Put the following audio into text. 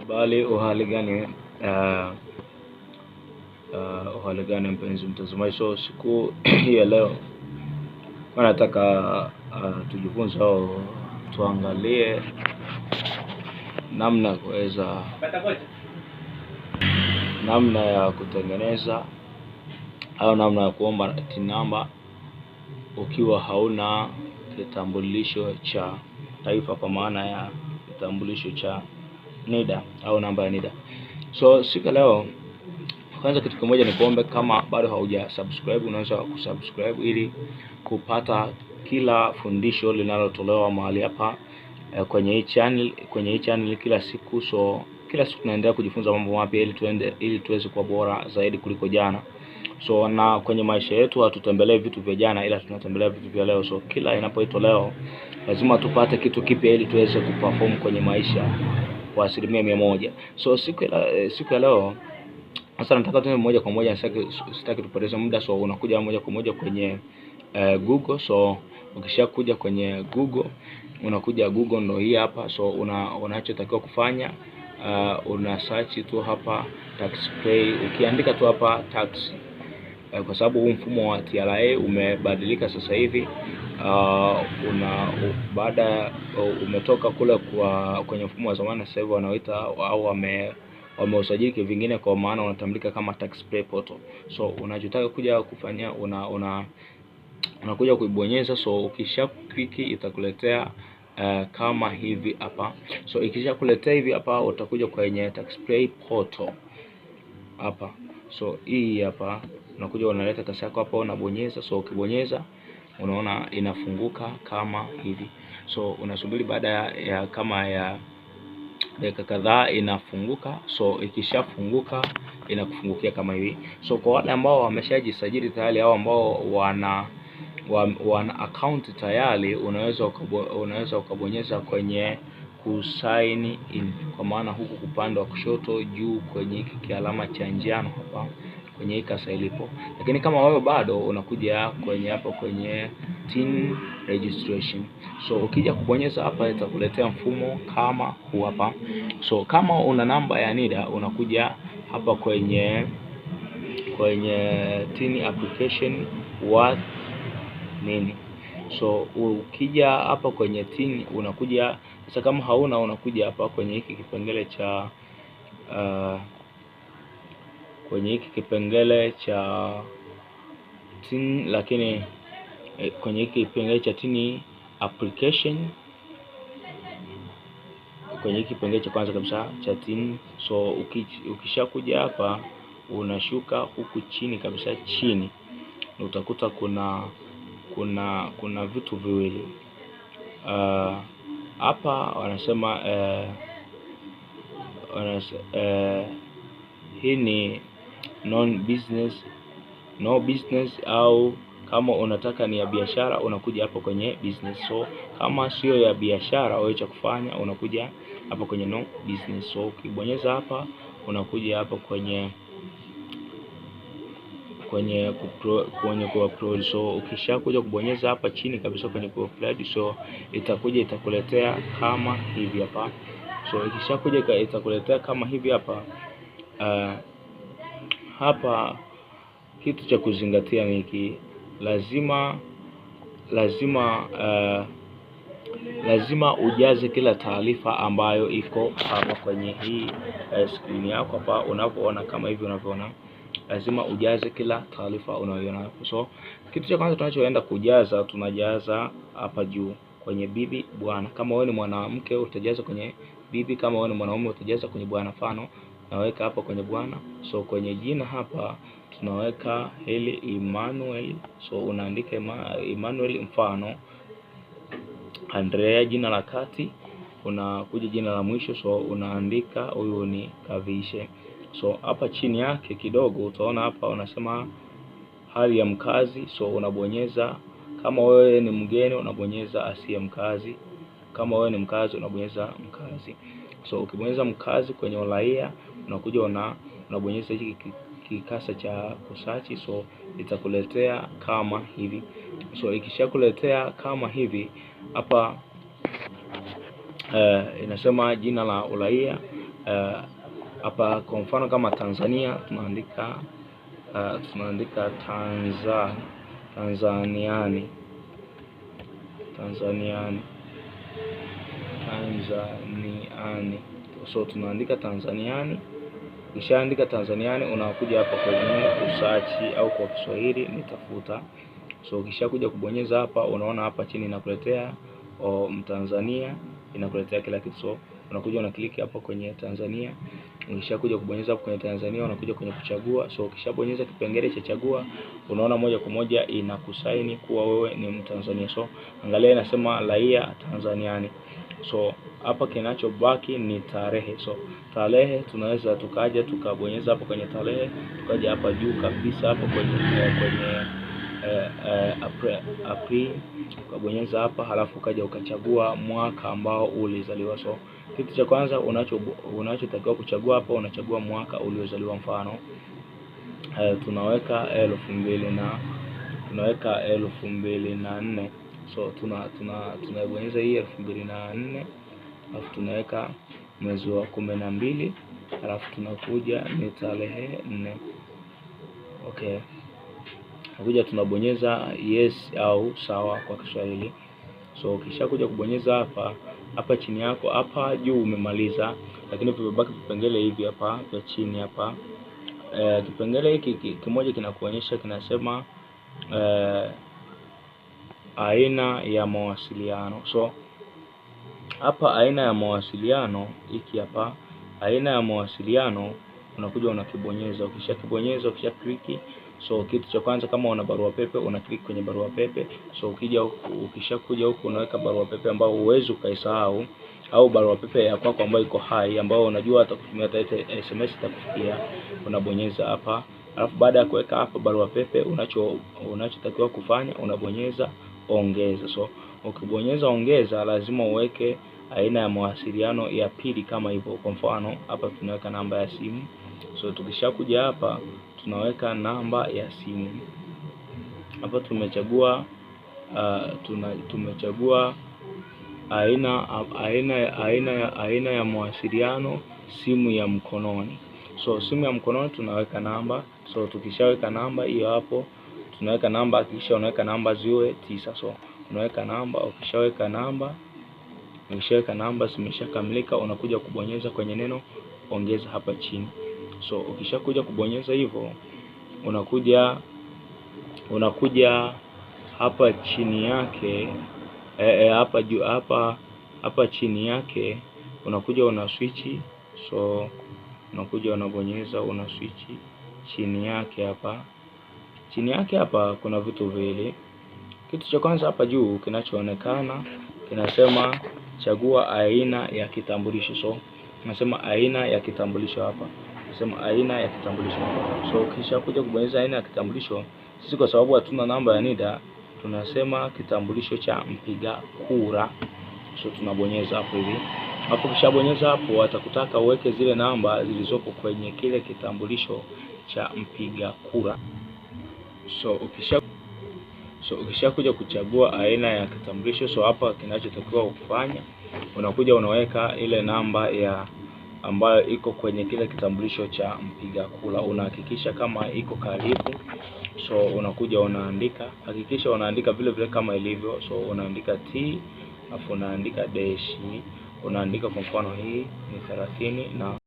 Bali uhali gani uhali gani mpenzi mtazamaji. So siku hii ya leo nataka tujifunze au tuangalie namna ya kutengeneza au namna ya kuomba TIN namba ukiwa hauna kitambulisho cha taifa, kwa maana ya kitambulisho cha NIDA au namba ya NIDA. So siku leo kwanza, kitu kimoja ni kuombe, kama bado hauja subscribe unaweza kusubscribe ili kupata kila fundisho linalotolewa mahali hapa kwenye hii channel kila siku. So kila siku tunaendelea kujifunza mambo mapya ili tuweze kuwa bora zaidi kuliko jana. So na kwenye maisha yetu hatutembelee vitu vya jana, ila tunatembelea vitu vya leo. So kila inapoitwa leo lazima tupate kitu kipya ili tuweze kuperform kwenye maisha kwa 100%. So siku ya leo sasa nataka tuende moja kwa moja, sitaki tupoteze muda. So unakuja moja kwa moja kwenye Google. So ukishakuja kwenye Google, unakuja Google, ndo hii hapa. So unachotakiwa kufanya una search tu hapa TaxPay. Ukiandika tu hapa tax, kwa sababu huu mfumo wa TRA umebadilika sasa hivi. Baada umetoka kule kwenye mfumo wa zamani, sasa hivi wanaoita au wameusajili kivingine, kwa maana unatambulika kama TaxPay portal. So unachotaka kuja kufanya unakuja kuibonyeza. So ukisha click itakuletea kama hivi hapa. So ikisha kuletea hivi hapa, utakuja kwenye TaxPay portal hapa. So hii hapa unakuja unaleta kasi yako hapa, unabonyeza. So ukibonyeza unaona inafunguka kama hivi. So unasubiri baada ya kama ya dakika kadhaa inafunguka. So ikishafunguka inakufungukia kama hivi. So kwa wale ambao wameshajisajili tayari au ambao wana account tayari, unaweza ukabonyeza kwenye kusign in, kwa maana huku upande wa kushoto juu kwenye hiki kialama cha njano hapa kwenye hii kasa ilipo. Lakini kama wewe bado, unakuja kwenye hapo kwenye TIN registration. So ukija kubonyeza hapa itakuletea mfumo kama huu hapa. So kama una namba ya NIDA unakuja hapa kwenye TIN application worth nini. So ukija hapa kwenye TIN unakuja sasa, kama hauna unakuja hapa kwenye hiki kipengele cha TIN, lakini kwenye hiki kipengele cha TIN application, kwenye hiki kipengele cha kwanza kabisa cha TIN. So ukishakuja hapa unashuka huku chini kabisa, chini utakuta kuna vitu viwili hapa wanasema hii ni no business, au kama unataka ni ya biashara unakuja hapo kwenye business. So kama sio ya biashara wewe cha kufanya unakuja hapo kwenye no business. So ukibonyeza hapa unakuja hapo kwenye ku-upload. So ukishakuja kubonyeza hapa chini kabisa kwenye ku-upload, so itakuletea kama hivi hapa. So ikishakuja itakuletea kama hivi hapa. Hapa kitu cha kuzingatia ni hiki, lazima ujaze kila taarifa ambayo iko hapa kwenye hii screen yako hapa unapoona kama hivi unavyoona. Lazima ujaze kila taarifa unayoiona hapo. So kitu cha kwanza tunachoenda kujaza, tunajaza hapa juu kwenye bibi bwana. Kama wewe ni mwanamke utajaza kwenye bibi, kama wewe ni mwanaume utajaza kwenye bwana. Mfano naweka hapa kwenye bwana. So kwenye jina hapa tunaweka Heli Emmanuel. So unaandika Emmanuel, mfano Andrea jina la kati, unakuja jina la mwisho. So unaandika huyu ni Kavishe. So hapa chini yake kidogo utaona hapa unasema hali ya mkazi. So unabonyeza, kama wewe ni mgeni unabonyeza asiye mkazi, kama wewe ni mkazi unabonyeza mkazi. So ukibonyeza mkazi kwenye uraia unakuja unabonyeza hiki kikasa cha kusearch. So itakuletea kama hivi. So ikishakuletea kama hivi hapa inasema jina la uraia, hapa kwa mfano kama Tanzania tunaandika Tanzaniani. So tunaandika Tanzaniani. Ukishaandika Tanzaniani unakuja hapa kwenye usachi au kwa Kiswahili nitafuta. So ukishakuja kubonyeza hapa, unaona hapa chini inakuletea Mtanzania, inakuletea kila kitu. So unakuja unaklik hapa kwenye Tanzania. Ukishakuja kubonyeza hapo kwenye Tanzania, unakuja kwenye kuchagua. So ukishabonyeza kipengele cha chagua, unaona moja kwa moja inakusaini kuwa wewe ni Mtanzania. So angalia inasema raia Tanzaniani. So hapa kinachobaki ni tarehe. So tarehe tunaweza tukaja tukabonyeza hapo kwenye tarehe, tukaja hapa juu kabisa hapo kwenye April, ukabonyeza hapa, halafu ukaja ukachagua mwaka ambao ulizaliwa. So kitu cha kwanza unachotakiwa kuchagua hapa, unachagua mwaka uliozaliwa. Mfano tunaweka 2004. So tunabonyeza hii 2004, alafu tunaweka mwezi wa 12, alafu tunakuja ni tarehe 4. Okay, nakuja tunabonyeza yes au sawa kwa Kiswahili. So kisha kuja kubonyeza hapa chini yako hapa juu umemaliza, lakini vimebaki vipengele hivi hapa vya chini hapa. Kipengele hiki kimoja kinakuonyesha, kinasema aina ya mawasiliano. So hapa aina ya mawasiliano, hiki hapa aina ya mawasiliano, unakuja unakibonyeza. Ukishakibonyeza, ukishakliki, so kitu cha kwanza kama una barua pepe una click kwenye barua pepe. So ukishakuja huku unaweka barua pepe ambayo huwezi ukaisahau, au barua pepe ya kwako ambayo iko hai, ambayo unajua atakutumia SMS itakufikia, unabonyeza hapa. Alafu baada ya kuweka hapa barua pepe, unachotakiwa kufanya unabonyeza ongeza. So ukibonyeza ongeza, lazima uweke aina ya mawasiliano ya pili kama hivyo. Kwa mfano hapa tunaweka namba ya simu. So tukishakuja hapa tunaweka namba ya simu. Hapa tumechagua aina ya mawasiliano, simu ya mkononi. So simu ya mkononi tunaweka namba. So tukishaweka namba hiyo hapo, tunaweka namba, kisha unaweka namba ziwe 9. So unaweka namba, ukishaweka namba zimeshakamilika, unakuja kubonyeza kwenye neno ongeza hapa chini. So ukishakuja kubonyeza hivyo, unakuja hapa chini yake hapa chini yake unakuja una switch. So unakuja unabonyeza una switch chini yake hapa kuna vitu viwili. Kitu cha kwanza hapa juu kinachoonekana kinasema chagua aina ya kitambulisho. So nasema aina ya kitambulisho hapa. So kisha kuja kubonyeza aina ya kitambulisho, sisi kwa sababu hatuna namba ya NIDA tunasema kitambulisho cha mpiga kura. So tunabonyeza hapo hivi. Hapo kishabonyeza hapo, atakutaka uweke zile namba zilizopo kwenye kile kitambulisho cha mpiga kura. So ukishakuja kuchagua aina ya kitambulisho, so hapa kinachotakiwa kufanya, unakuja unaweka ile namba ambayo iko kwenye kile kitambulisho cha mpiga kura. Unahakikisha kama iko karibu. So unakuja unaandika, hakikisha unaandika vile vile kama ilivyo. So unaandika T, afu unaandika dash, unaandika kwa mfano hii ni 30 na